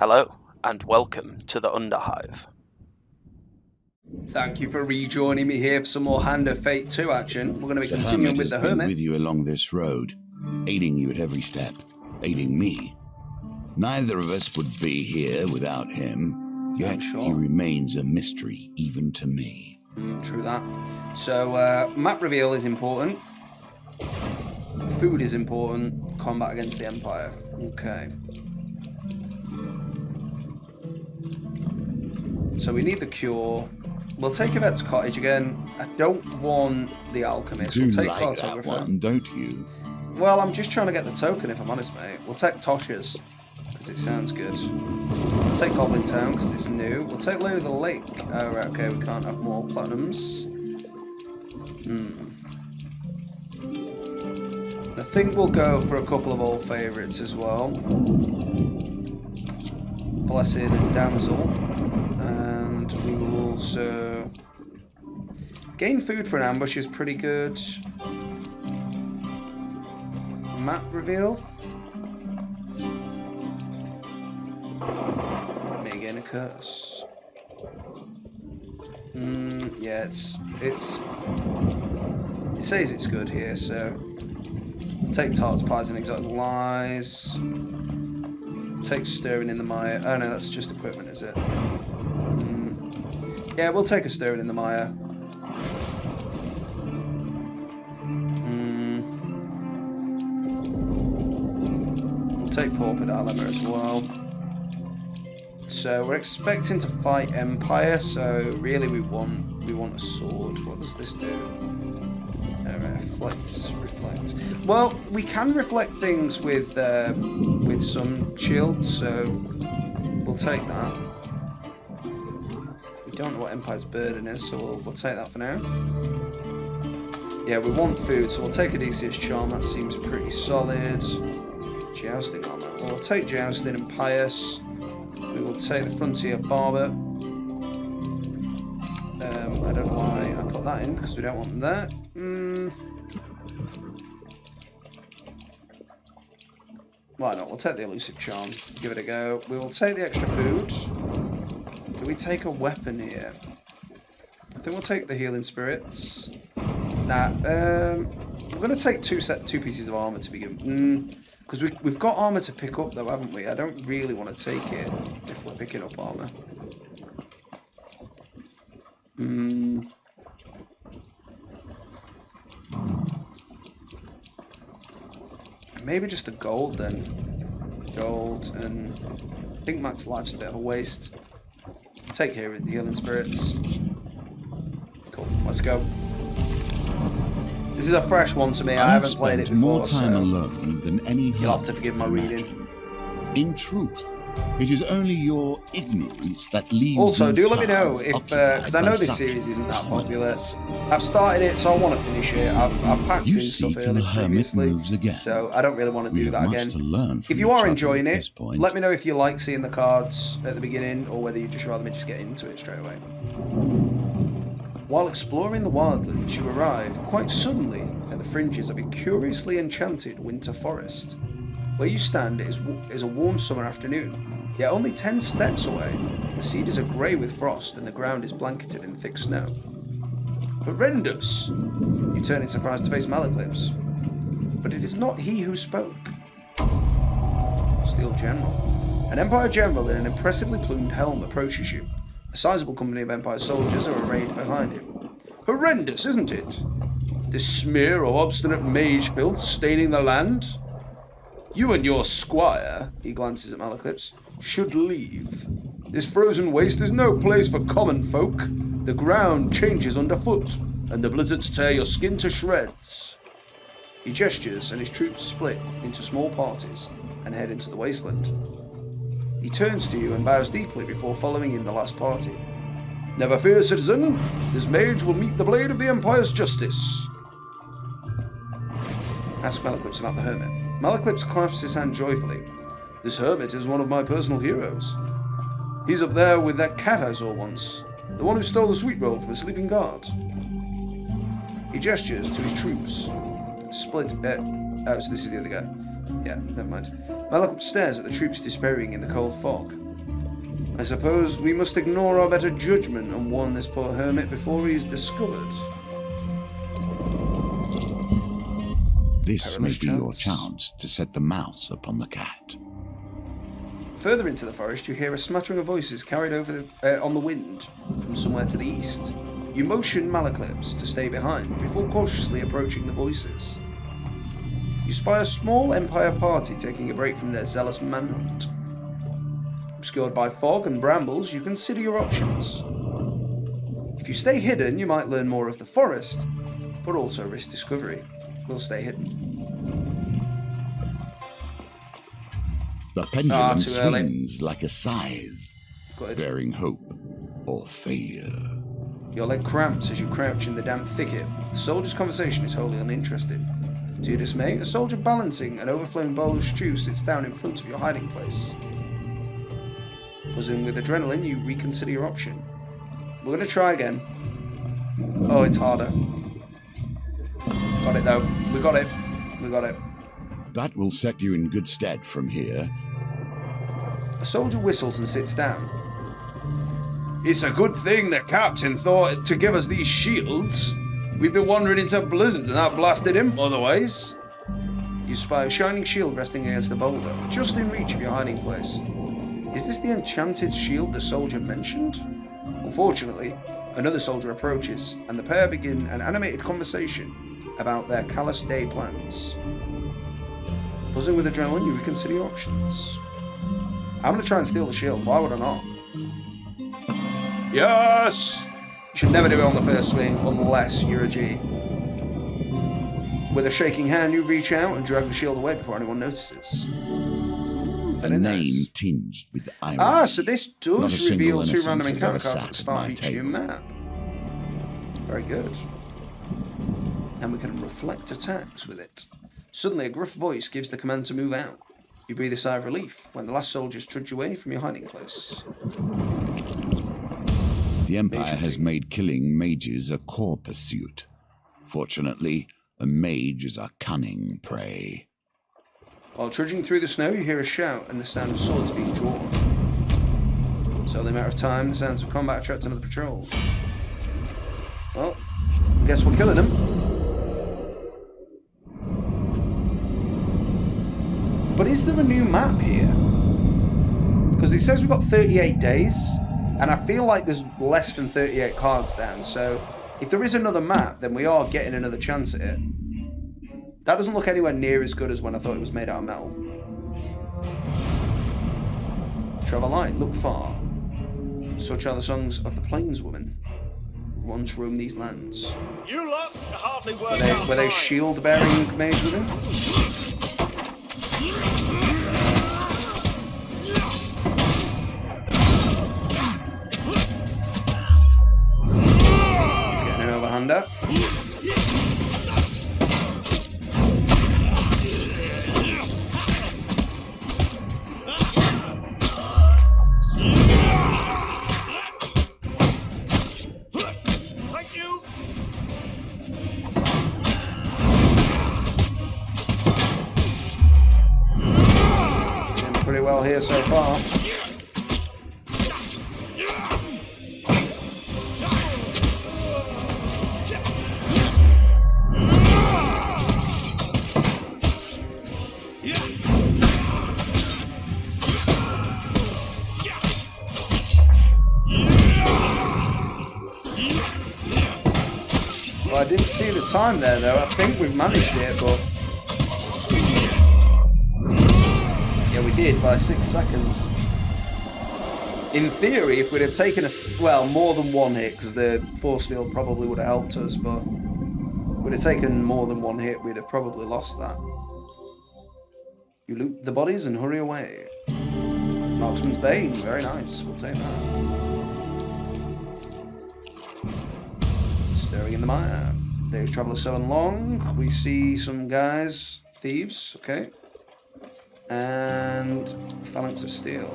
Hello, and welcome to the Underhive. Thank you for rejoining me here for some more Hand of Fate 2 action. We're going to be continuing with the Hermit. With you along this road, aiding you at every step, aiding me. Neither of us would be here without him, yet he remains a mystery even to me. True that. So, map reveal is important. Food is important. Combat against the Empire. Okay. So we need the cure. We'll take Yvette's Cottage again. I don't want the Alchemist. We'll take like Cartographer. That one, don't you? Well, I'm just trying to get the token, if I'm honest, mate. We'll take Tosha's, because it sounds good. We'll take Goblin Town, because it's new. We'll take Lady of the Lake. Oh, right, okay, we can't have more platinums. I think we'll go for a couple of old favourites as well. Blessing and Damsel. And we will also... gain food for an ambush is pretty good. Map reveal. May gain a curse. Yeah, it says it's good here, so take Tarts, Pies, and Exotic Lies. Take Stirring in the Mire. Oh no, that's just equipment, is it? Yeah, we'll take a Stirring in the Mire. We'll take Pauper Dilemma as well. So we're expecting to fight Empire, so really we want a sword. What does this do? Reflect. Well, we can reflect things with some shields, so we'll take that. We don't know what Empire's burden is, so we'll take that for now. Yeah, we want food, so we'll take Odysseus Charm. That seems pretty solid. Jousting armor. Well, we'll take Jousting and Pious. We will take the Frontier Barber. I don't know why I put that in, because we don't want that. Why not? We'll take the Elusive Charm. Give it a go. We will take the extra food. Do we take a weapon here? I think we'll take the Healing Spirits. Nah, we're going to take two pieces of armor to begin. Because we've got armor to pick up, though, haven't we? I don't really want to take it if we're picking up armor. Maybe just the gold, then. Gold, and I think max life's a bit of a waste. Take care of the Healing Spirits. Cool, let's go. This is a fresh one to me. I haven't played it before, more time alone than any. You'll have to forgive my reading. In truth, it is only your ignorance that leaves. Also, do let me know if, because I know this series isn't that popular. I've started it, so I want to finish it. I've packed in stuff earlier previously, so I don't really want to do that again. If you are enjoying it, let me know if you like seeing the cards at the beginning, or whether you'd just rather me just get into it straight away. While exploring the wildlands, you arrive quite suddenly at the fringes of a curiously enchanted winter forest. Where you stand is a warm summer afternoon, yet only 10 steps away, the cedars are grey with frost and the ground is blanketed in thick snow. Horrendous! You turn in surprise to face Malaclips. But it is not he who spoke. Steel General. An Empire General in an impressively plumed helm approaches you. A sizable company of Empire soldiers are arrayed behind him. Horrendous, isn't it? This smear of obstinate mage filth staining the land? You and your squire, he glances at Malaclips, should leave. This frozen waste is no place for common folk. The ground changes underfoot, and the blizzards tear your skin to shreds. He gestures, and his troops split into small parties and head into the wasteland. He turns to you and bows deeply before following in the last party. Never fear, citizen. This mage will meet the blade of the Empire's justice. Ask Malaclips about the Hermit. Malaclips clasps his hand joyfully. This Hermit is one of my personal heroes. He's up there with that cat I saw once, the one who stole the sweet roll from a sleeping guard. He gestures to his troops. Split. Oh, so this is the other guy. Yeah, never mind. Malaclips stares at the troops despairing in the cold fog. I suppose we must ignore our better judgment and warn this poor hermit before he is discovered. This may be your chance to set the mouse upon the cat. Further into the forest, you hear a smattering of voices carried over on the wind from somewhere to the east. You motion Malaclips to stay behind before cautiously approaching the voices. You spy a small Empire party taking a break from their zealous manhunt. Obscured by fog and brambles, you consider your options. If you stay hidden, you might learn more of the forest, but also risk discovery. We'll stay hidden. The pendulum swings like a scythe, bearing hope or failure. Your leg cramps as you crouch in the damp thicket. The soldier's conversation is wholly uninteresting. To your dismay, a soldier balancing an overflowing bowl of stew sits down in front of your hiding place. Buzzing with adrenaline, you reconsider your option. We're going to try again. Oh, it's harder. Got it though. We got it. We got it. That will set you in good stead from here. A soldier whistles and sits down. It's a good thing the captain thought to give us these shields. We'd be wandering into blizzards and outblasted him otherwise. You spy a shining shield resting against the boulder, just in reach of your hiding place. Is this the enchanted shield the soldier mentioned? Unfortunately, another soldier approaches, and the pair begin an animated conversation about their callous day plans. Buzzing with adrenaline, you reconsider your options. I'm going to try and steal the shield. Why would I not? Yes! You should never do it on the first swing unless you're a G. With a shaking hand, you reach out and drag the shield away before anyone notices. A name tinged with irony. So this does reveal 2 random encounter cards at the start of each new map. Very good. And we can reflect attacks with it. Suddenly, a gruff voice gives the command to move out. You breathe a sigh of relief when the last soldiers trudge away from your hiding place. The Empire has made killing mages a core pursuit. Fortunately, a mage is a cunning prey. While trudging through the snow, you hear a shout and the sound of swords being drawn. It's only a matter of time the sounds of combat attract another patrol. Well, I guess we're killing them. But is there a new map here? Because it says we've got 38 days, and I feel like there's less than 38 cards down, so if there is another map, then we are getting another chance at it. That doesn't look anywhere near as good as when I thought it was made out of metal. Travel light, look far. Such are the songs of the plainswoman who once roamed these lands. You lot hardly work Were they shield-bearing mage women? He's getting an overhander. Pretty well here so far. Well, I didn't see the time there though. I think we've managed it, but yeah, we did by 6 seconds. In theory, if we'd have taken more than one hit, because the force field probably would have helped us, but if we'd have taken more than one hit, we'd have probably lost that. You loot the bodies and hurry away. Marksman's Bane, very nice. We'll take that. Stirring in the mire. Days travel is so long. We see some guys, thieves, okay. And Phalanx of Steel.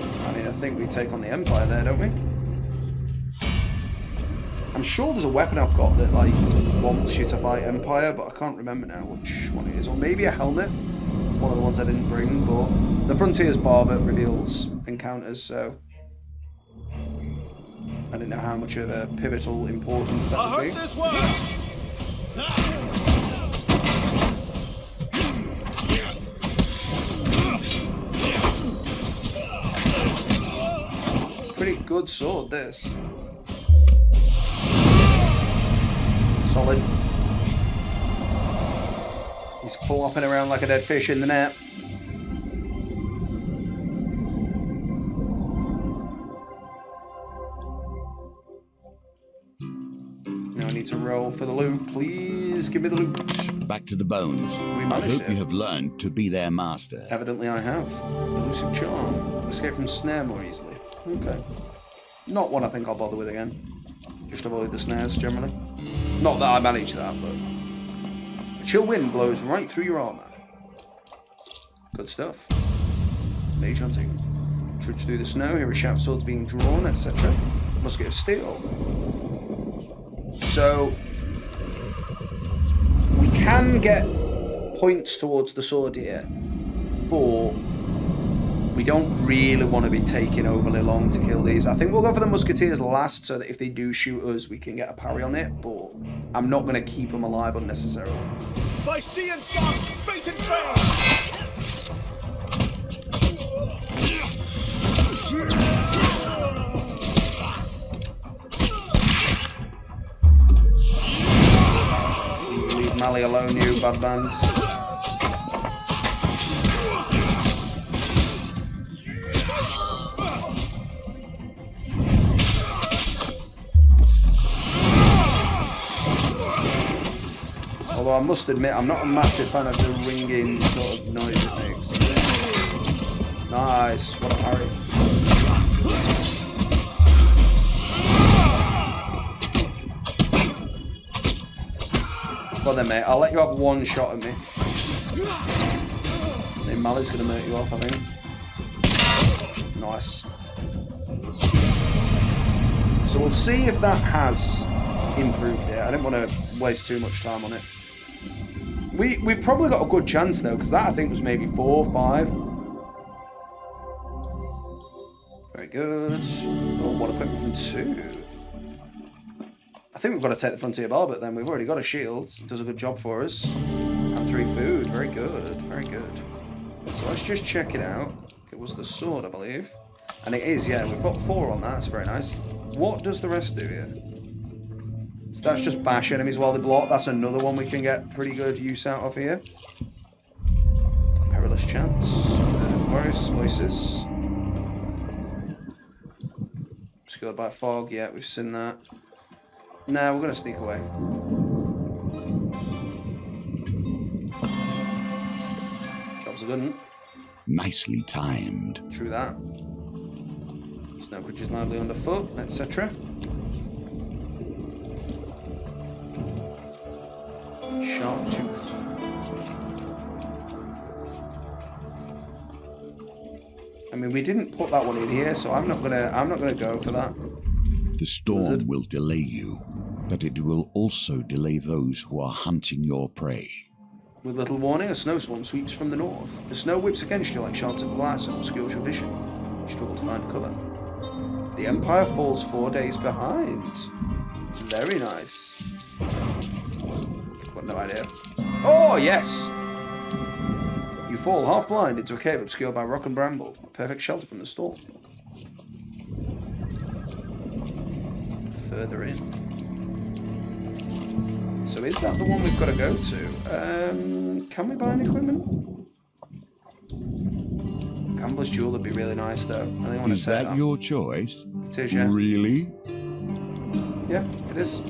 I mean, I think we take on the Empire there, don't we? I'm sure there's a weapon I've got that, like, wants you to fight Empire, but I can't remember now which one it is. Or maybe a helmet. One of the ones I didn't bring, but the Frontier's Barber reveals encounters, so I didn't know how much of a pivotal importance that I would be. hope this works. Pretty good sword, this. Solid. He's flopping around like a dead fish in the net. Now I need to roll for the loot. Please give me the loot. Back to the bones. We I managed hope it. you have learned to be their master. Evidently I have. Elusive charm. Escape from snare more easily. Okay. Not one I think I'll bother with again. Just avoid the snares generally. Not that I managed that, but... A chill wind blows right through your armor. Good stuff. Mage hunting. Trudge through the snow, hear a shout of swords being drawn, etc. Musket of steel. So... We can get points towards the sword here, but we don't really want to be taking overly long to kill these. I think we'll go for the musketeers last so that if they do shoot us, we can get a parry on it, but I'm not going to keep them alive unnecessarily. By sea and sun, fate and fame. Leave Mali alone, you bad bands. Although I must admit, I'm not a massive fan of the ringing sort of noise it makes. Nice, what a parry. Well then, mate, I'll let you have one shot at me. Then Mali's gonna make you off, I think. Nice. So we'll see if that has improved it. I didn't want to waste too much time on it. We've probably got a good chance though, because that I think was maybe 4 or 5. Very good. Oh, what equipment from 2. I think we've got to take the Frontier Barbet then. We've already got a shield. Does a good job for us. And 3 food. Very good. Very good. So let's just check it out. It was the sword, I believe. And it is, yeah. We've got 4 on that. That's very nice. What does the rest do here? So that's just bash enemies while they block. That's another one we can get pretty good use out of here. Perilous Chance. Boris Voices. Obscured by fog. Yeah, we've seen that. Nah, we're going to sneak away. That was a good one. Nicely timed. True that. Snow creatures lively underfoot, etc. Sharp tooth. I mean, we didn't put that one in here, so I'm not gonna go for that. The storm will delay you, but it will also delay those who are hunting your prey. With little warning, a snowstorm sweeps from the north. The snow whips against you like shards of glass and obscures your vision. You struggle to find cover. The Empire falls 4 days behind. Very nice. Got no idea. Oh, yes! You fall half blind into a cave obscured by rock and bramble. A perfect shelter from the storm. Further in. So is that the one we've got to go to? Can we buy any equipment? Gambler's Jewel would be really nice though. I think I want to Is take that that. your choice? It is, yeah. Really? Yeah, it is.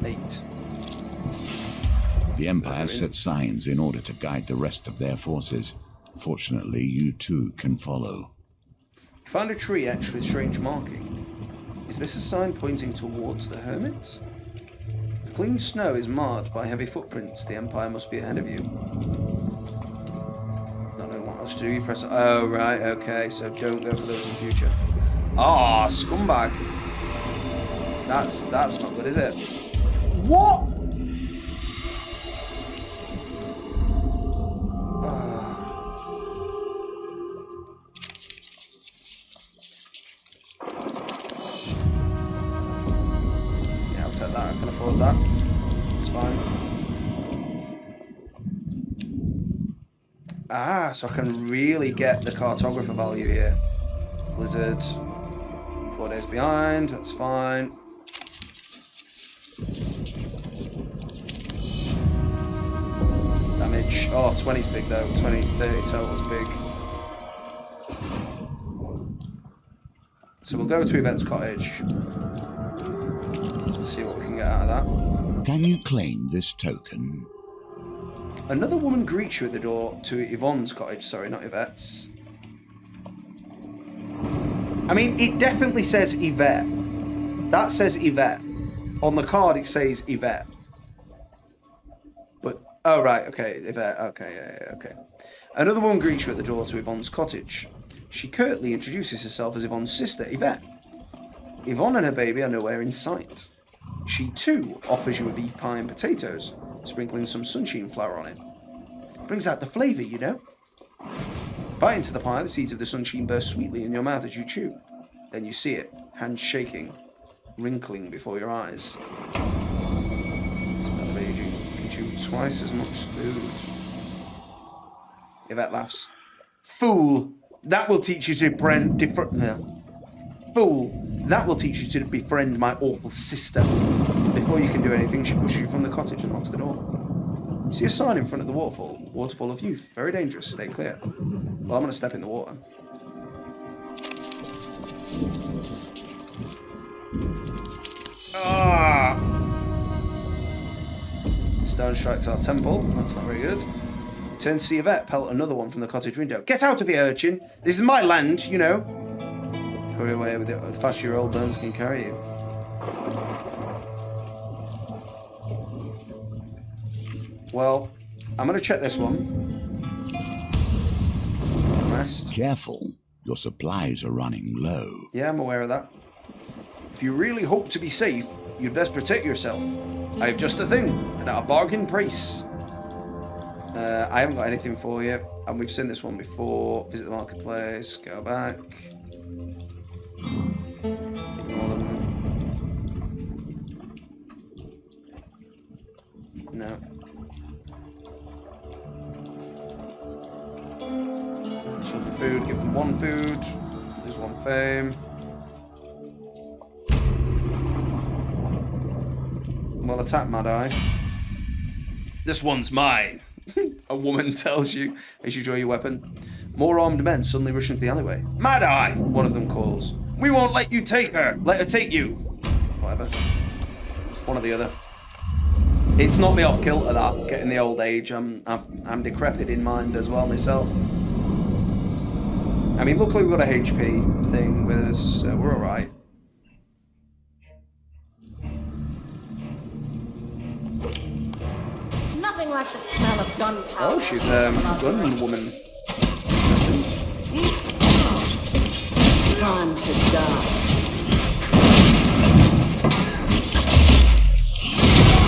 Neat. The Empire set signs in order to guide the rest of their forces. Fortunately, you too can follow. You find a tree etched with strange marking. Is this a sign pointing towards the hermit? The clean snow is marred by heavy footprints. The Empire must be ahead of you. I don't know what else to do. You press... Oh, right, okay. So don't go for those in future. Ah, scumbag. That's not good, is it? What? that. I can afford that. It's fine. Ah, so I can really get the cartographer value here. Blizzard. 4 days behind. That's fine. Damage. Oh, 20's big though. 20, 30 total's big. So we'll go to Yvette's cottage. Let's see what we can get out of that. Can you claim this token? Another woman greets you at the door to Yvonne's cottage. Sorry, not Yvette's. I mean, it definitely says Yvette. That says Yvette. On the card, it says Yvette. But, oh, right, okay, Yvette, okay, yeah, okay. Another woman greets you at the door to Yvonne's cottage. She curtly introduces herself as Yvonne's sister, Yvette. Yvonne and her baby are nowhere in sight. She, too, offers you a beef pie and potatoes, sprinkling some sunshine flour on it. Brings out the flavour, you know. Bite into the pie, the seeds of the sunshine burst sweetly in your mouth as you chew. Then you see it, hands shaking, wrinkling before your eyes. Smell of aging. You can chew twice as much food. Yvette laughs. Fool! That will teach you to Fool! That will teach you to befriend my awful sister. Before you can do anything, she pushes you from the cottage and locks the door. You see a sign in front of the waterfall. Waterfall of Youth. Very dangerous. Stay clear. Well, I'm going to step in the water. Ah! Stone strikes our temple. That's not very good. You turn to see Yvette pelt another one from the cottage window. Get out of here, urchin! This is my land, you know. Hurry away with it. The faster your old bones can carry you. Well, I'm going to check this one. Rest. Careful. Your supplies are running low. Yeah, I'm aware of that. If you really hope to be safe, you'd best protect yourself. I have just the thing, and at a bargain price. I haven't got anything for you, and we've seen this one before. Visit the marketplace, go back. Ignore them. No. Give the children food, give them 1 food. Lose 1 fame. Well, attack Mad Eye. This one's mine. A woman tells you as you draw your weapon. More armed men suddenly rush into the alleyway. Mad Eye, one of them calls. We won't let you take her. Let her take you. Whatever. One or the other. It's knocked me off kilter, that. Getting the old age. I'm decrepit in mind as well myself. I mean, luckily we've got a HP thing with us, so we're alright. Nothing like the smell of gunpowder. Oh, she's a gun woman. Time to die.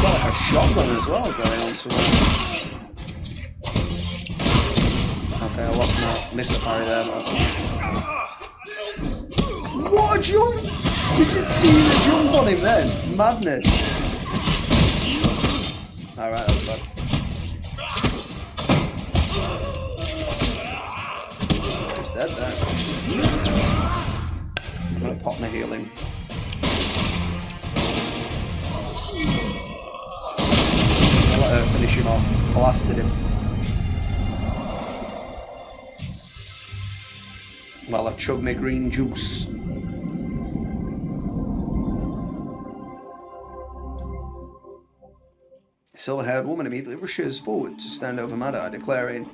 Got like a shotgun as well going on somewhere. Okay, I lost missed the parry there, but that's okay. What a jump! Did you see the jump on him then? Madness. Alright, that was bad. He's dead there. I'm gonna pop my healing. I'll let her finish him off. Blasted him. While I chug my green juice. A silver-haired woman immediately rushes forward to stand over Mad Eye, declaring,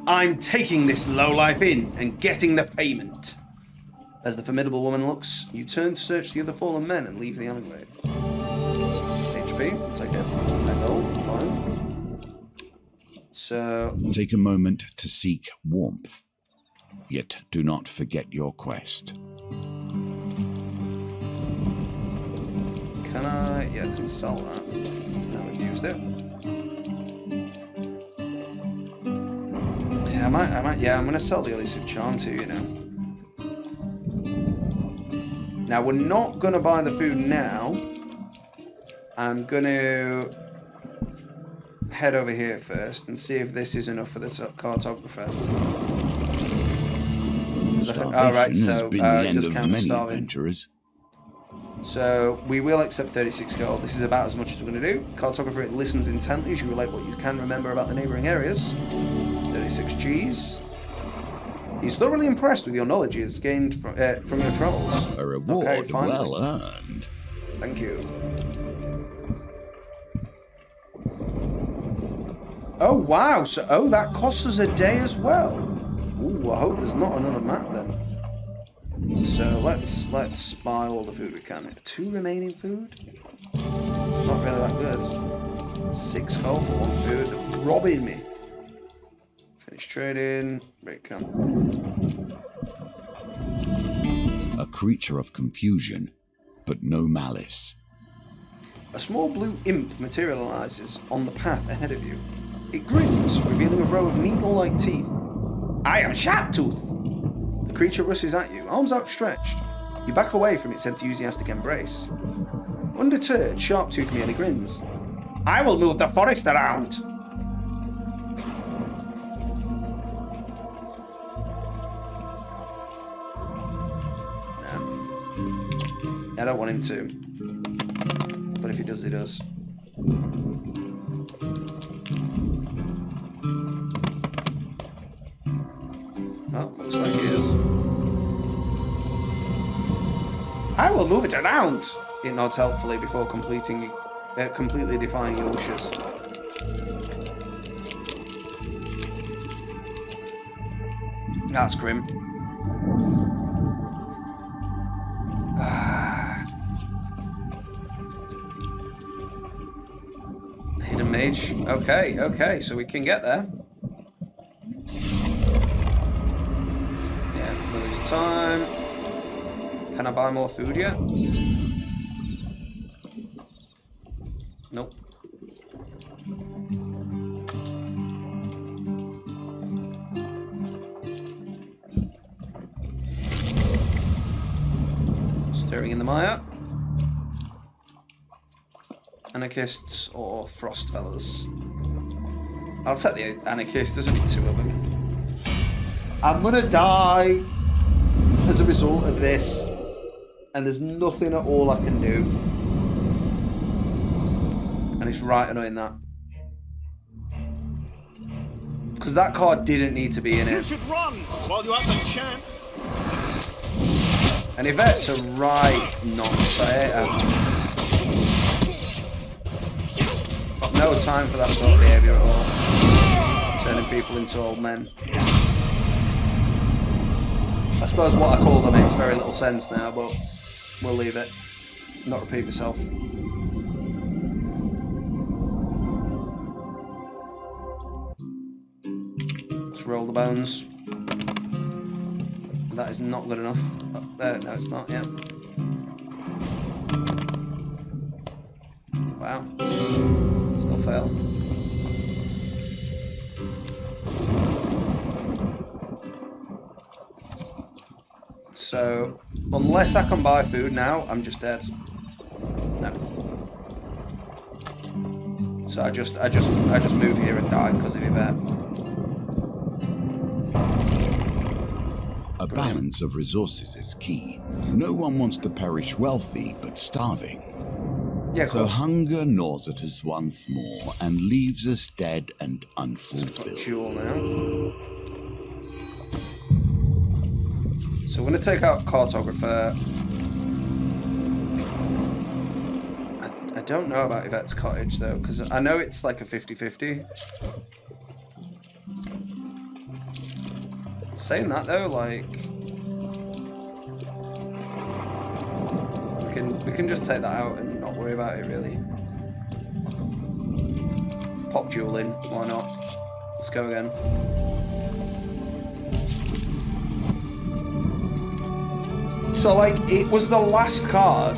I'm taking this lowlife in and getting the payment. As the formidable woman looks, you turn to search the other fallen men and leave the alleyway. HP, take it. Take gold, fine. So... Take a moment to seek warmth. Yet do not forget your quest. Can I... Yeah, I can sell that. Now we've used it. Yeah, I might, yeah, I'm going to sell the Elusive Charm too, you know. Now, we're not going to buy the food now. I'm going to head over here first and see if this is enough for the cartographer. Alright, so just count as starving. Adventurers. So we will accept 36 gold. This is about as much as we're going to do. Cartographer, it listens intently as you relate what you can remember about the neighbouring areas. 36 Gs. He's thoroughly impressed with your knowledge he has gained from your travels. A reward okay, well earned. Thank you. Oh wow! So that costs us a day as well. Ooh, I hope there's not another map then. So let's buy all the food we can. 2 remaining food? It's not really that good. 6 gold for 1 food. They're robbing me. Finish trading. Break camp. A creature of confusion, but no malice. A small blue imp materializes on the path ahead of you. It grins, revealing a row of needle-like teeth. I am Sharptooth! The creature rushes at you, arms outstretched. You back away from its enthusiastic embrace. Undeterred, Sharptooth merely grins. I will move the forest around! No. I don't want him to. But if he does, he does. Oh, looks like he is. I will move it around! It nods helpfully before completely defying your wishes. That's grim. Hidden mage. Okay, so we can get there. Time. Can I buy more food yet? Nope. Stirring in the mire. Anarchists or frost fellas? I'll take the anarchist. There's only 2 of them. I'm gonna die as a result of this, and there's nothing at all I can do, and it's right annoying that, because that card didn't need to be in You it. should run while you have the chance. And Yvette's a right nonce. Got no time for that sort of behaviour at all, turning people into old men. I suppose what I call them makes very little sense now, but we'll leave it. Not repeat myself. Let's roll the bones. That is not good enough. No, it's not, yeah. Wow. Still fail. So, unless I can buy food now, I'm just dead. No. So I just move here and die because of Yvette. A balance of resources is key. No one wants to perish wealthy, but starving. Yeah, so hunger gnaws at us once more and leaves us dead and unfulfilled. Jewel now. So we're going to take out Cartographer. I don't know about Yvette's Cottage, though, because I know it's like a 50-50. Saying that, though, like... We can just take that out and not worry about it, really. Pop Jewel in, why not? Let's go again. So, like, it was the last card,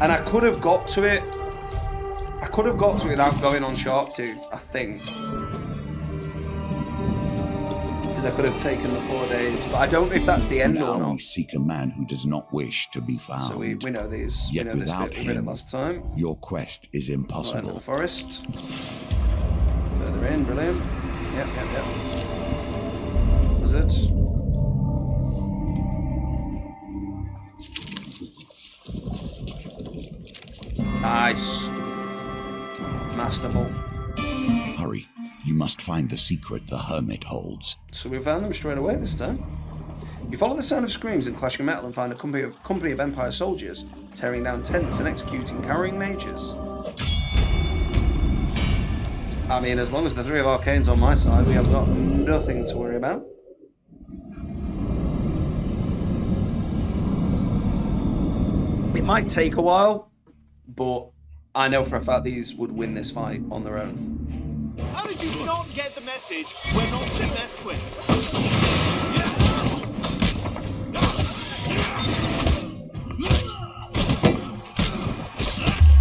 and I could have got to it. I could have got to it without going on Sharptooth, I think. Because I could have taken the 4 days, but I don't know if that's the end or Now not. we seek a man who does not wish to be found. So we know these. Yet we know this without bit. We read it him, last time. your quest is Into impossible. the forest. Further in, brilliant. Yep. Blizzard. Nice. Masterful. Hurry. You must find the secret the hermit holds. So we found them straight away this time. You follow the sound of screams and clashing metal and find a company of Empire soldiers tearing down tents and executing carrying mages. I mean, as long as the 3 of Arcane's on my side, we have got nothing to worry about. It might take a while, but I know for a fact these would win this fight on their own. How did you not get the message? We're not to mess with.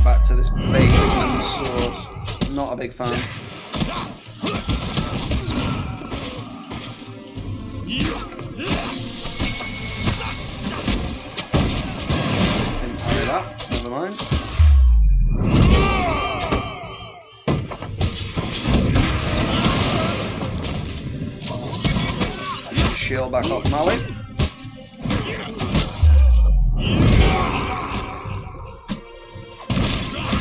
Back to this basic man's sword. Not a big fan. Didn't parry that. Never mind. Shield back off Mali.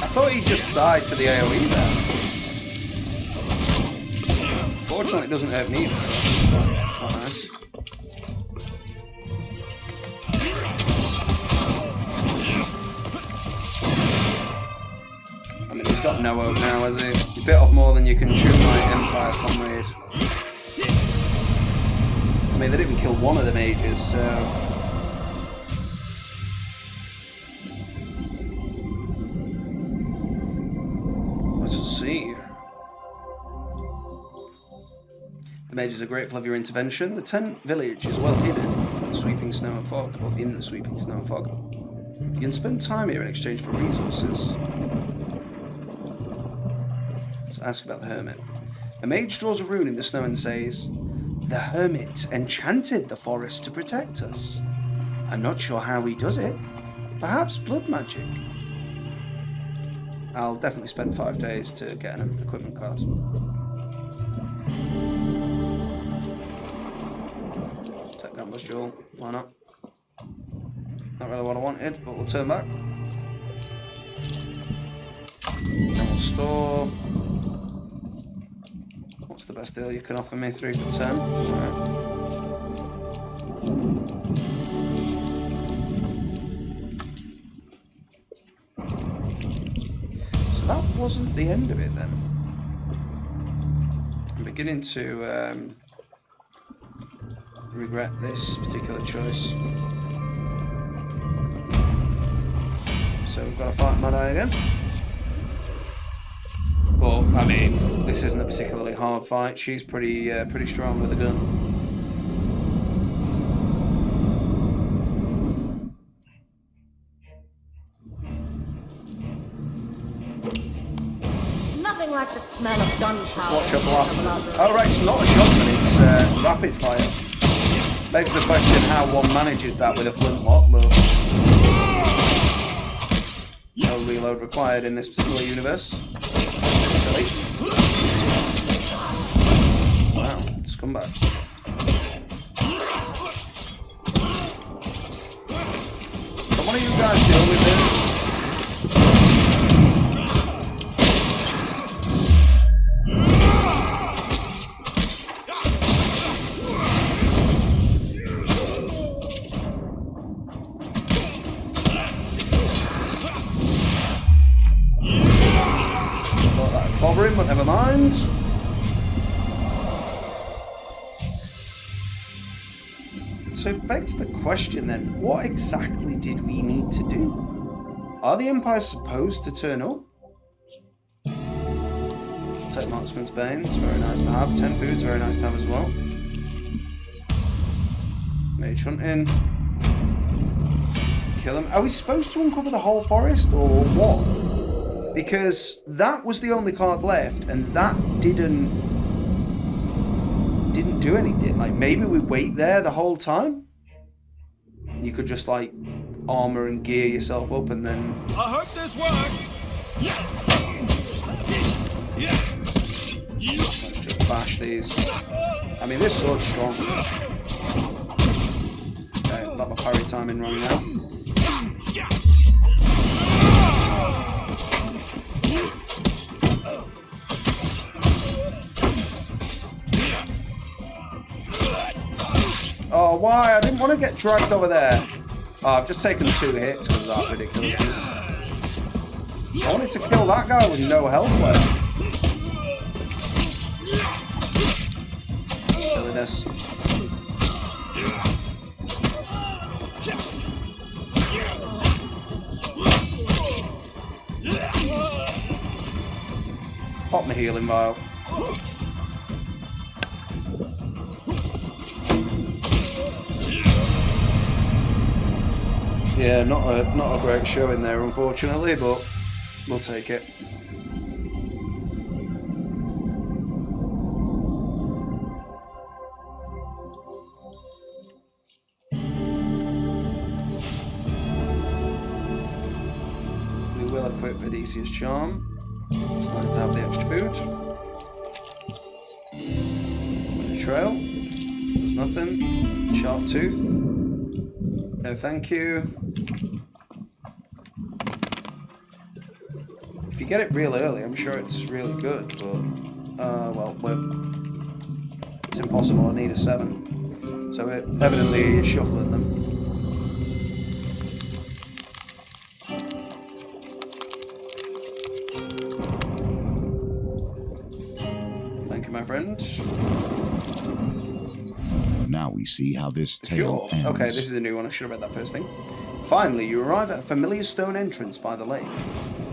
I thought he just died to the AoE there. Fortunately, it doesn't hurt me either. Quite nice. I mean, he's got no hope now, has he? You bit off more than you can chew, my Empire comrade. I mean, they didn't even kill one of the mages, so... Let us see. The mages are grateful of your intervention. The tent village is well hidden from the sweeping snow and fog, or in the sweeping snow and fog. You can spend time here in exchange for resources. Let's ask about the hermit. A mage draws a rune in the snow and says, "The hermit enchanted the forest to protect us. I'm not sure how he does it. Perhaps blood magic." I'll definitely spend 5 days to get an equipment card. Take Gambler's Jewel. Why not? Not really what I wanted, but we'll turn back. And we'll store. What's the best deal you can offer me? 3 for 10. Alright. So that wasn't the end of it then. I'm beginning to regret this particular choice. So we've got to fight Mad Eye again. But I mean, this isn't a particularly hard fight. She's pretty strong with a gun. Nothing like the smell of gunpowder. Just watch her blast. Oh right, it's not a shotgun, it's rapid fire. Begs the question how one manages that with a flintlock, but no reload required in this particular universe. It's silly. Wow, scumbag. Can one of you guys deal with this? Clobbering, but never mind. So it begs the question then, what exactly did we need to do? Are the Empires supposed to turn up? I'll take Marksman's Bane, it's very nice to have. 10 food's very nice to have as well. Mage hunting. Kill him. Are we supposed to uncover the whole forest or what? Because that was the only card left, and that didn't didn't do anything. Like, maybe we wait there the whole time? You could just, like, armor and gear yourself up and then... I hope this works. Let's just bash these. I mean, this sword's strong. Okay, I've got my parry timing wrong now. Oh, why? I didn't want to get dragged over there. Oh, I've just taken 2 hits because of that ridiculousness. I wanted to kill that guy with no health left. Silliness. Pop my healing vial. Yeah, not a great show in there, unfortunately, but we'll take it. We will equip Odysseus' charm. It's nice to have the extra food. Winter trail. There's nothing. Sharp tooth. No, thank you. If you get it real early, I'm sure it's really good, but, well, it's impossible. I need a 7. So it evidently is shuffling them. Thank you, my friend. Now we see how this tale ends. Okay, this is the new one. I should have read that first thing. Finally, you arrive at a familiar stone entrance by the lake.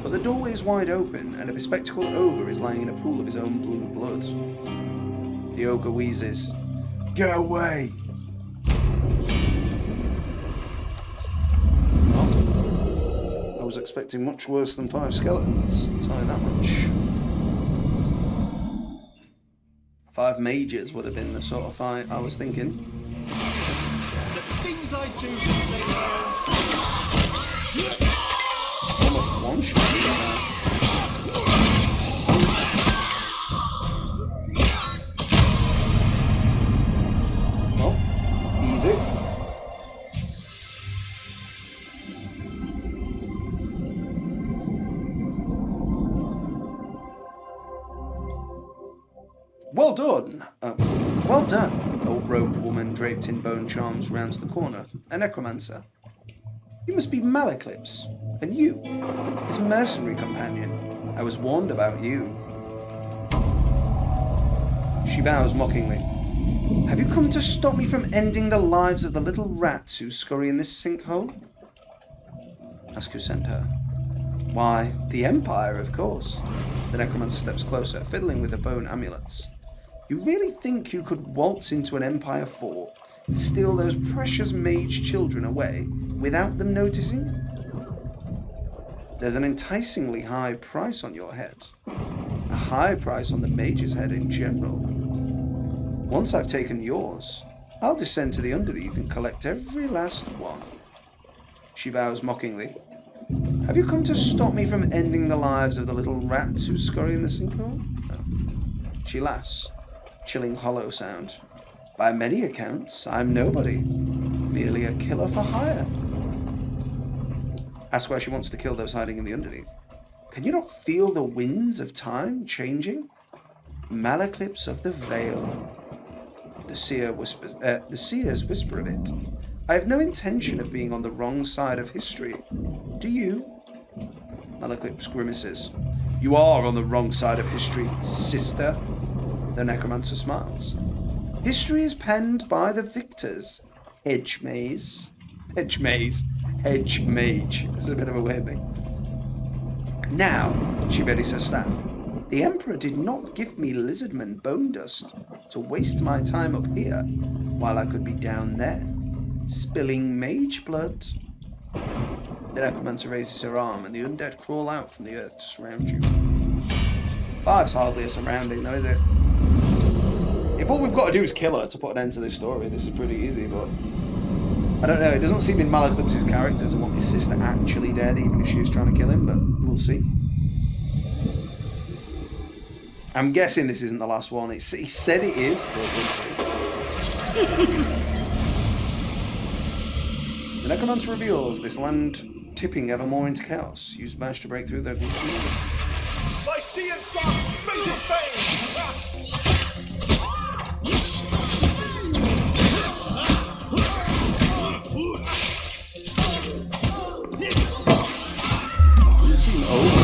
But the doorway is wide open, and a bespectacled ogre is lying in a pool of his own blue blood. The ogre wheezes. Get away! Well, I was expecting much worse than 5 skeletons, I'll tell you that much. 5 mages would have been the sort of fight I was thinking. The things I choose to say now. Almost one shot, you guys. Well, easy. Well done. Well done. Old robed woman draped in bone charms rounds the corner. A necromancer. You must be Malaclips. And you, his mercenary companion. I was warned about you. She bows mockingly. Have you come to stop me from ending the lives of the little rats who scurry in this sinkhole? Ask who sent her. Why, the Empire, of course. The necromancer steps closer, fiddling with the bone amulets. You really think you could waltz into an Empire fort and steal those precious mage children away without them noticing? There's an enticingly high price on your head. A high price on the mage's head in general. Once I've taken yours, I'll descend to the Underneath and collect every last one. She bows mockingly. Have you come to stop me from ending the lives of the little rats who scurry in the sinkhole? No. She laughs, chilling hollow sound. By many accounts, I'm nobody. Merely a killer for hire. Ask why she wants to kill those hiding in the Underneath. Can you not feel the winds of time changing? Malaclips of the Vale. The seers whisper of it. I have no intention of being on the wrong side of history. Do you? Malaclips grimaces. You are on the wrong side of history, sister. The necromancer smiles. History is penned by the victors. Hedge mage. It's a bit of a weird thing. Now, she readies her staff. The Emperor did not give me lizardman bone dust to waste my time up here while I could be down there, spilling mage blood. The necromancer raises her arm and the undead crawl out from the earth to surround you. 5's hardly a surrounding though, is it? If all we've got to do is kill her to put an end to this story, this is pretty easy, but... I don't know, it doesn't seem in Malaclips's character to want his sister actually dead, even if she is trying to kill him, but we'll see. I'm guessing this isn't the last one. He said it is, but we'll see. The Necromancer reveals this land tipping ever more into chaos. Use Bash to break through their groups. By sea and sun, fate and fame! Seem over.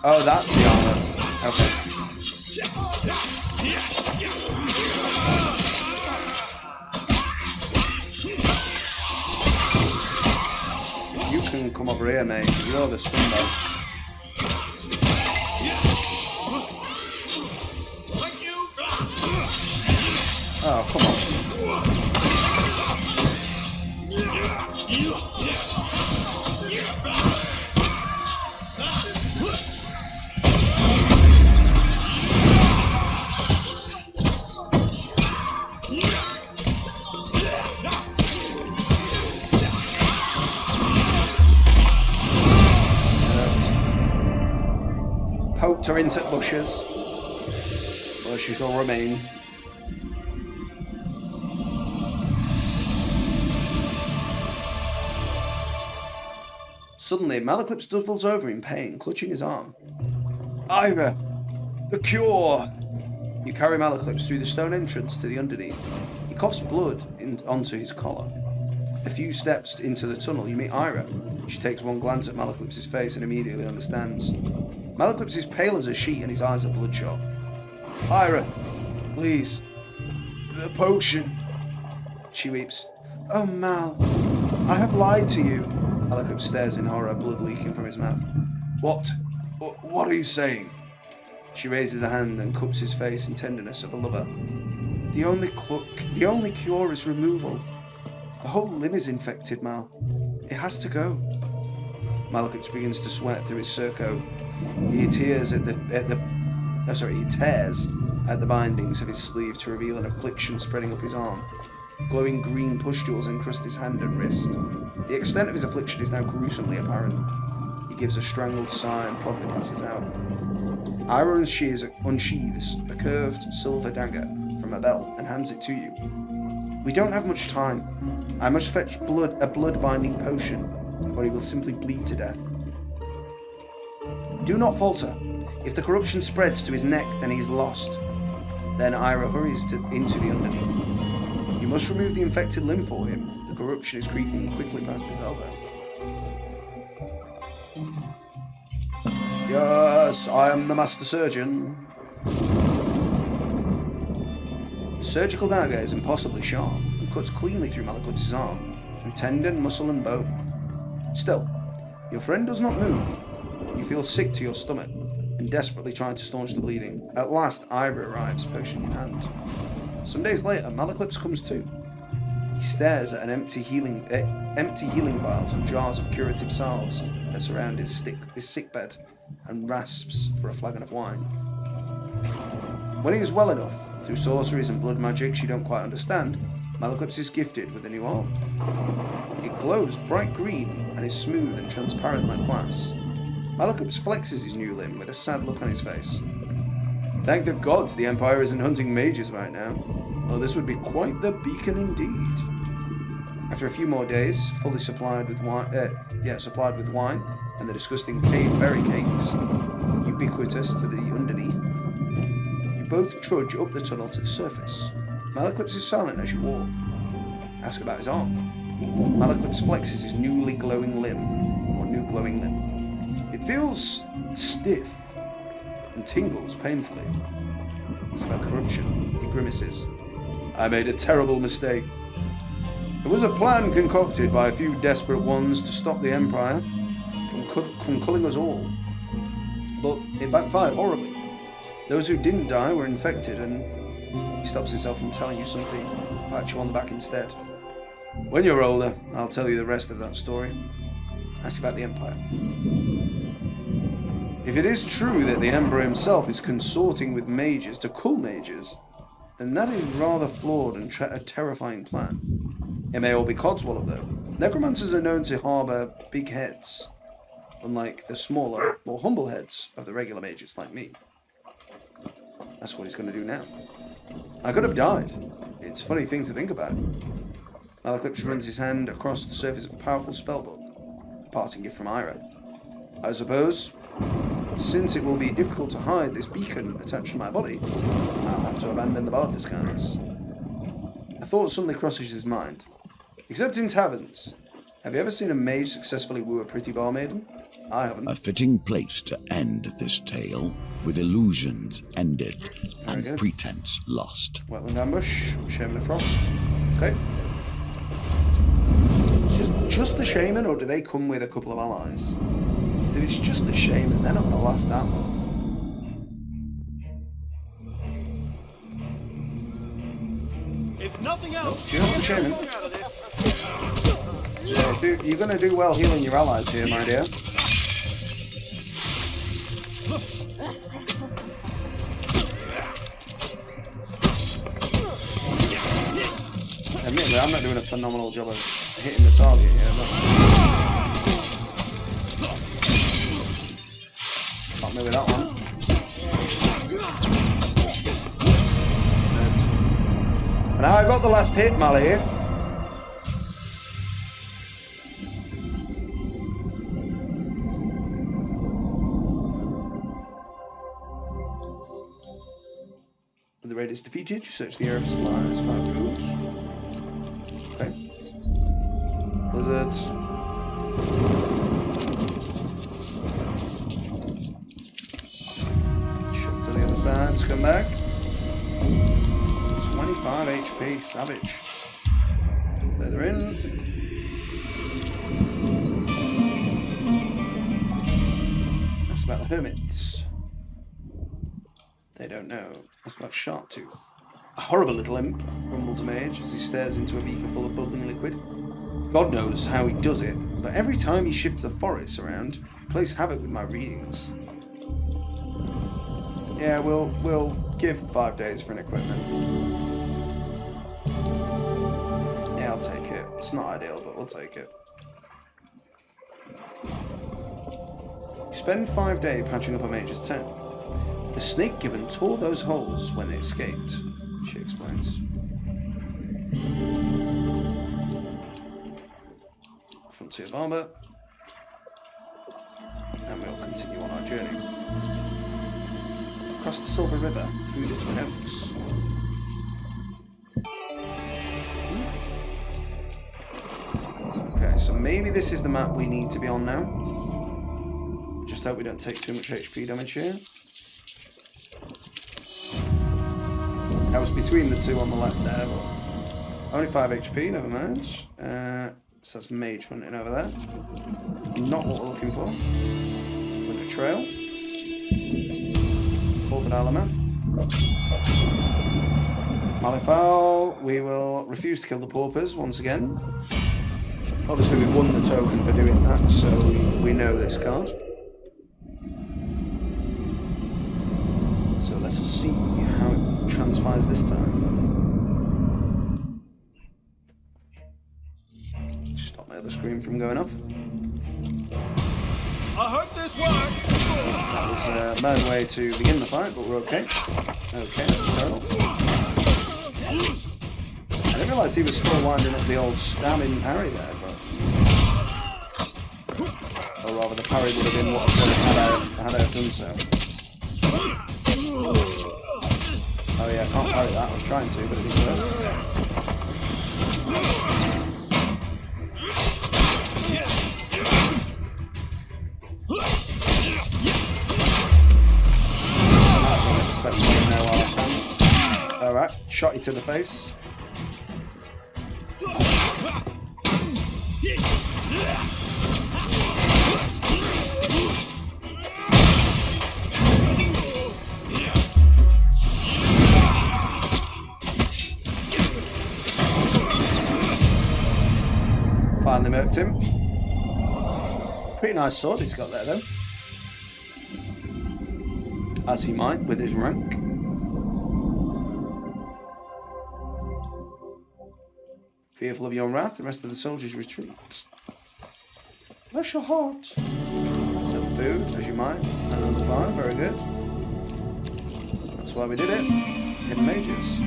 Oh, that's the armor. Okay. You can come over here, mate. You're the scumbag. Oh, come on. Poked her into bushes, where she shall remain. Suddenly, Malaclips doubles over in pain, clutching his arm. Ira! The cure! You carry Malaclips through the stone entrance to the underneath. He coughs blood onto his collar. A few steps into the tunnel, you meet Ira. She takes one glance at Malaclips' face and immediately understands. Malaclips is pale as a sheet and his eyes are bloodshot. Ira! Please! The potion! She weeps. Oh, Mal! I have lied to you! Malaclips stares in horror, blood leaking from his mouth. What? What are you saying? She raises a hand and cups his face in tenderness of a lover. The only cure is removal. The whole limb is infected, Mal. It has to go. Malaclips begins to sweat through his surcoat. He tears at the bindings of his sleeve to reveal an affliction spreading up his arm. Glowing green pustules encrust his hand and wrist. The extent of his affliction is now gruesomely apparent. He gives a strangled sigh and promptly passes out. Ira unsheathes a curved silver dagger from a belt and hands it to you. We don't have much time. I must fetch a blood-binding potion, or he will simply bleed to death. Do not falter. If the corruption spreads to his neck, then he is lost. Then Ira hurries into the underneath. You must remove the infected limb for him. The corruption is creeping quickly past his elbow. Yes, I am the master surgeon. The surgical dagger is impossibly sharp and cuts cleanly through Malaclips' arm, through tendon, muscle and bone. Still, your friend does not move. You feel sick to your stomach and desperately try to staunch the bleeding. At last, Ira arrives, potion in hand. Some days later, Malaclips comes to. He stares at empty healing vials and jars of curative salves that surround his sick bed and rasps for a flagon of wine. When he is well enough, through sorceries and blood magics you don't quite understand, Malaclips is gifted with a new arm. It glows bright green and is smooth and transparent like glass. Malaclips flexes his new limb with a sad look on his face. Thank the gods the Empire isn't hunting mages right now. Oh, this would be quite the beacon indeed. After a few more days, fully supplied with wine and the disgusting cave berry cakes, ubiquitous to the underneath, you both trudge up the tunnel to the surface. Malaclips is silent as you walk. Ask about his arm. Malaclips flexes his new glowing limb. It feels stiff and tingles painfully. Ask about corruption. He grimaces. I made a terrible mistake. There was a plan concocted by a few desperate ones to stop the Empire from killing us all. But it backfired horribly. Those who didn't die were infected, and he stops himself from telling you something, pats you on the back instead. When you're older, I'll tell you the rest of that story. Ask about the Empire. If it is true that the Emperor himself is consorting with mages to cull mages, then that is rather flawed and a terrifying plan. It may all be Codswallop, though. Necromancers are known to harbour big heads, unlike the smaller, more humble heads of the regular mages like me. That's what he's going to do now. I could have died. It's a funny thing to think about. Malaclypse runs his hand across the surface of a powerful spellbook, a parting gift from Ira. I suppose, since it will be difficult to hide this beacon attached to my body, I'll have to abandon the bard disguise. A thought suddenly crosses his mind. Except in taverns. Have you ever seen a mage successfully woo a pretty barmaiden? I haven't. A fitting place to end this tale, with illusions ended and pretense lost. Wetland ambush, Shaman of Frost. Okay. Just the Shaman, or do they come with a couple of allies? Because if it's just the Shaman, they're not going to last that long. If nothing else, just the Shaman. Yeah, you're going to do well healing your allies here, my dear. Admittedly, I'm not doing a phenomenal job of hitting the target here, but... Got me with that one. And now I got the last hit, Mally. When the raid is defeated, you search the area for supplies, find food. Okay. Blizzards. Shove to the other side, come back. 25 HP, savage. Further in. That's about the hermits. They don't know. That's about Sharptooth. A horrible little imp, rumbles a mage as he stares into a beaker full of bubbling liquid. God knows how he does it, but every time he shifts the forest around, he plays havoc with my readings. Yeah, we'll give 5 days for an equipment. Yeah, I'll take it. It's not ideal, but we'll take it. You spend 5 days patching up a mage's tent. The snake gibbon tore those holes when they escaped, she explains. Frontier Barber. And we'll continue on our journey. Across the Silver River, through the Twin Oaks. Okay, so maybe this is the map we need to be on now. Just hope we don't take too much HP damage here. I was between the two on the left there, but only 5 HP, never mind. So that's mage hunting over there. Not what we're looking for. With a trail. Corpidala man. Malifaux, we will refuse to kill the paupers once again. Obviously we won the token for doing that, so we know this card. So let us see how it transpires this time. Stop my other screen from going off. I hope this works. That was a bad way to begin the fight, but we're okay. Okay, that was terrible. I didn't realise he was still winding up the old stabbing parry there, but... Or rather, the parry would have been what I was going to had I have done so. Oh yeah, I can't parry that. I was trying to, but it didn't work. That's what I expect to do now while I can. Alright, shot you to the face. Finally murked him. Pretty nice sword he's got there, though. As he might with his rank. Fearful of your wrath, the rest of the soldiers retreat. Bless your heart. 7 food, as you might. And another 5, very good. That's why we did it. Hidden mages.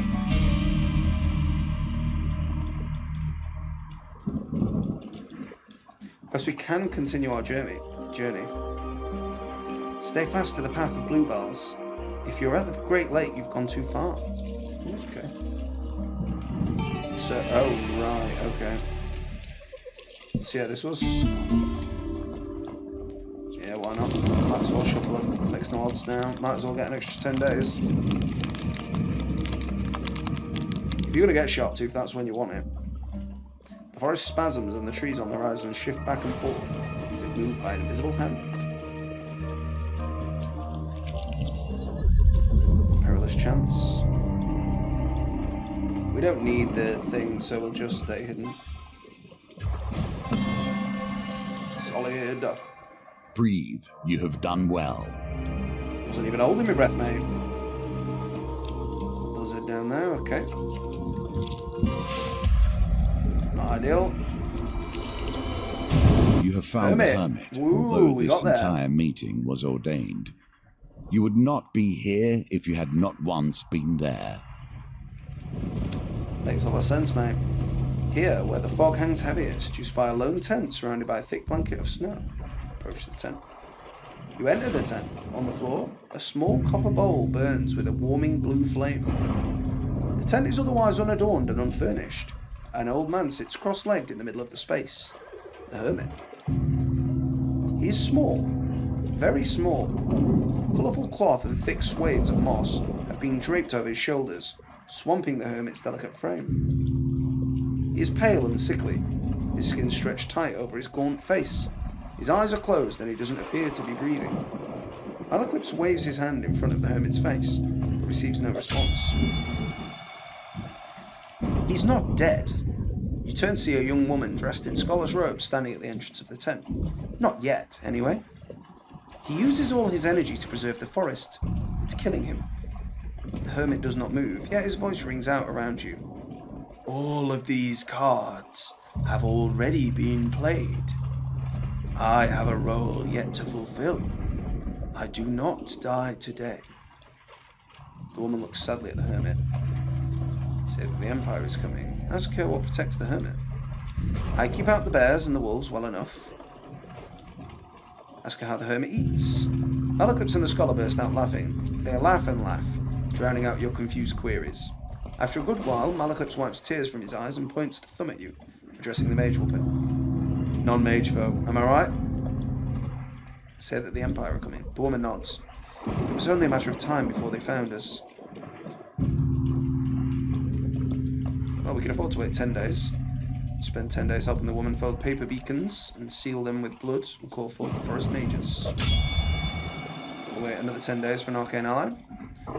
Thus we can continue our journey. Stay fast to the path of bluebells. If you're at the Great Lake, you've gone too far. Okay. So, oh, right, okay. So yeah, this was... Yeah, why not? Might as well shuffle them. Makes no odds now. Might as well get an extra 10 days. If you're going to get Sharptooth, that's when you want it. The forest spasms and the trees on the horizon shift back and forth, as if moved by an invisible hand. Perilous chance. We don't need the thing, so we'll just stay hidden. Solid. Breathe. You have done well. Wasn't even holding my breath, mate. Blizzard down there, okay. Not ideal. You have found the Hermit, although this entire meeting was ordained. You would not be here if you had not once been there. Makes a lot of sense, mate. Here, where the fog hangs heaviest, you spy a lone tent surrounded by a thick blanket of snow. Approach the tent. You enter the tent. On the floor, a small copper bowl burns with a warming blue flame. The tent is otherwise unadorned and unfurnished. An old man sits cross-legged in the middle of the space. The Hermit. He is small. Very small. Colourful cloth and thick swathes of moss have been draped over his shoulders, swamping the Hermit's delicate frame. He is pale and sickly, his skin stretched tight over his gaunt face. His eyes are closed and he doesn't appear to be breathing. Malaclypse waves his hand in front of the Hermit's face, but receives no response. He's not dead. You turn to see a young woman dressed in scholar's robes standing at the entrance of the tent. Not yet, anyway. He uses all his energy to preserve the forest. It's killing him. The Hermit does not move, yet his voice rings out around you. All of these cards have already been played. I have a role yet to fulfill. I do not die today. The woman looks sadly at the Hermit. Say that the Empire is coming. Ask her what protects the Hermit. I keep out the bears and the wolves well enough. Ask her how the Hermit eats. Malaclypse and the Scholar burst out laughing. They laugh and laugh, drowning out your confused queries. After a good while, Malaclypse wipes tears from his eyes and points the thumb at you, addressing the mage weapon. Non-mage foe, am I right? Say that the Empire are coming. The woman nods. It was only a matter of time before they found us. Well, we can afford to wait 10 days. Spend 10 days helping the woman fold paper beacons and seal them with blood and call forth the forest mages. We'll wait another 10 days for an arcane ally.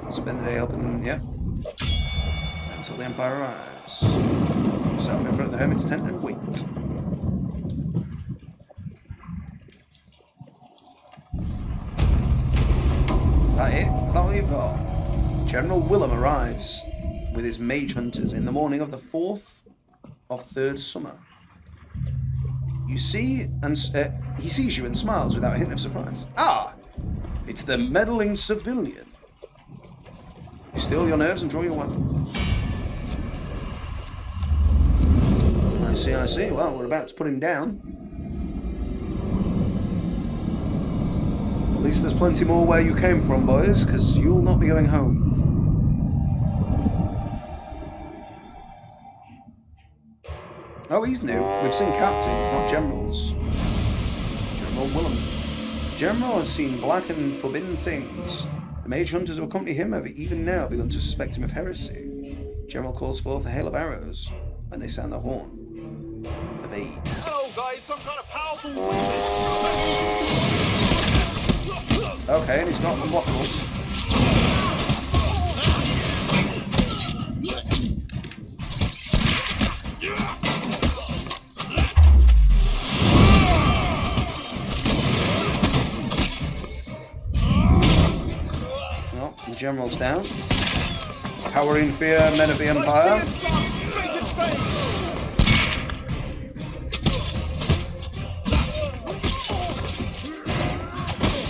Spend the day helping them, until the Empire arrives. Set up in front of the Hermit's tent and wait. Is that it? Is that what you've got? General Willem arrives with his mage hunters in the morning of the 4th of 3rd summer. You see, and he sees you and smiles without a hint of surprise. Ah! It's the meddling civilian. You steel your nerves and draw your weapon. I see. Well, we're about to put him down. At least there's plenty more where you came from, boys, because you'll not be going home. Oh, he's new. We've seen captains, not generals. General Willem. The general has seen black and forbidden things. The mage hunters who accompany him have even now begun to suspect him of heresy. General calls forth a hail of arrows when they sound the horn of aid. Hello, guys. Some kind of powerful. Okay, and he's got the blockles. general's down. Cower in fear, men of the Empire.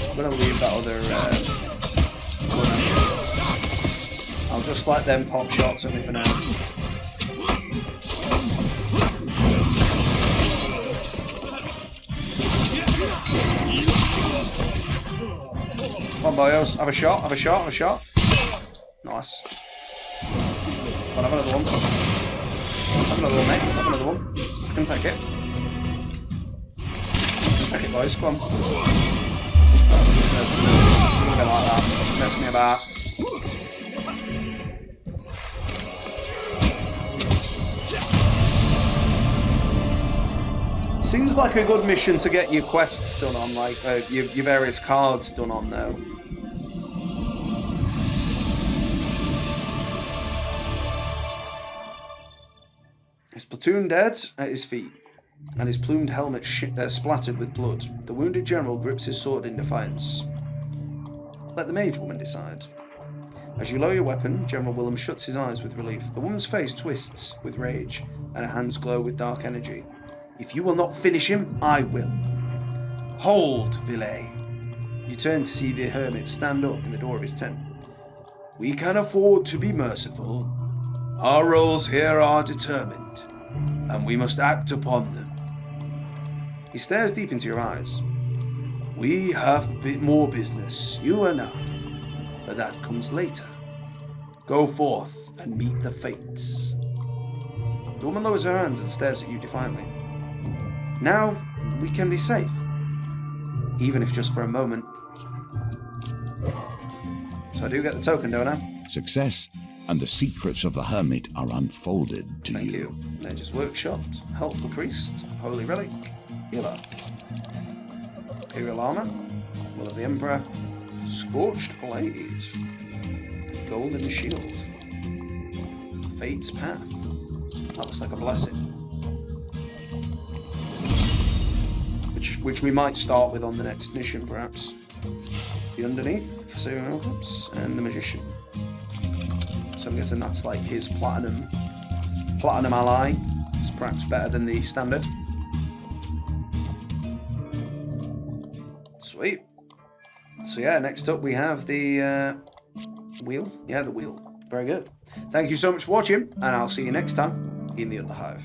I'm gonna leave that other gunner. I'll just let them pop shots at me for now. Come on, boyos. Have a shot, have a shot, have a shot. Nice. I'll have another one. Have another one, mate. Have another one. I can take it. I can take it, boys. Come on. Leave it like that. Mess me about. Seems like a good mission to get your quests done on, like your various cards done on, though. His platoon dead at his feet, and his plumed helmet splattered with blood. The wounded general grips his sword in defiance. Let the mage woman decide. As you lower your weapon, General Willem shuts his eyes with relief. The woman's face twists with rage, and her hands glow with dark energy. If you will not finish him, I will. Hold, Villet. You turn to see the hermit stand up in the door of his tent. We can afford to be merciful. Our roles here are determined, and we must act upon them. He stares deep into your eyes. We have more business, you and I, but that comes later. Go forth and meet the fates. The woman lowers her hands and stares at you defiantly. Now we can be safe, even if just for a moment. So I do get the token, don't I? Success, and the secrets of the hermit are unfolded to Thank you. Nature's workshopped, helpful priest, holy relic, healer, imperial armor, will of the emperor, scorched blade, golden shield, fate's path. That looks like a blessing. Which we might start with on the next mission, perhaps. The underneath for Serial Elclips and the magician. So I'm guessing that's like his platinum ally. It's perhaps better than the standard. Sweet. So yeah, next up we have the wheel. Yeah, the wheel. Very good. Thank you so much for watching, and I'll see you next time in the Underhive.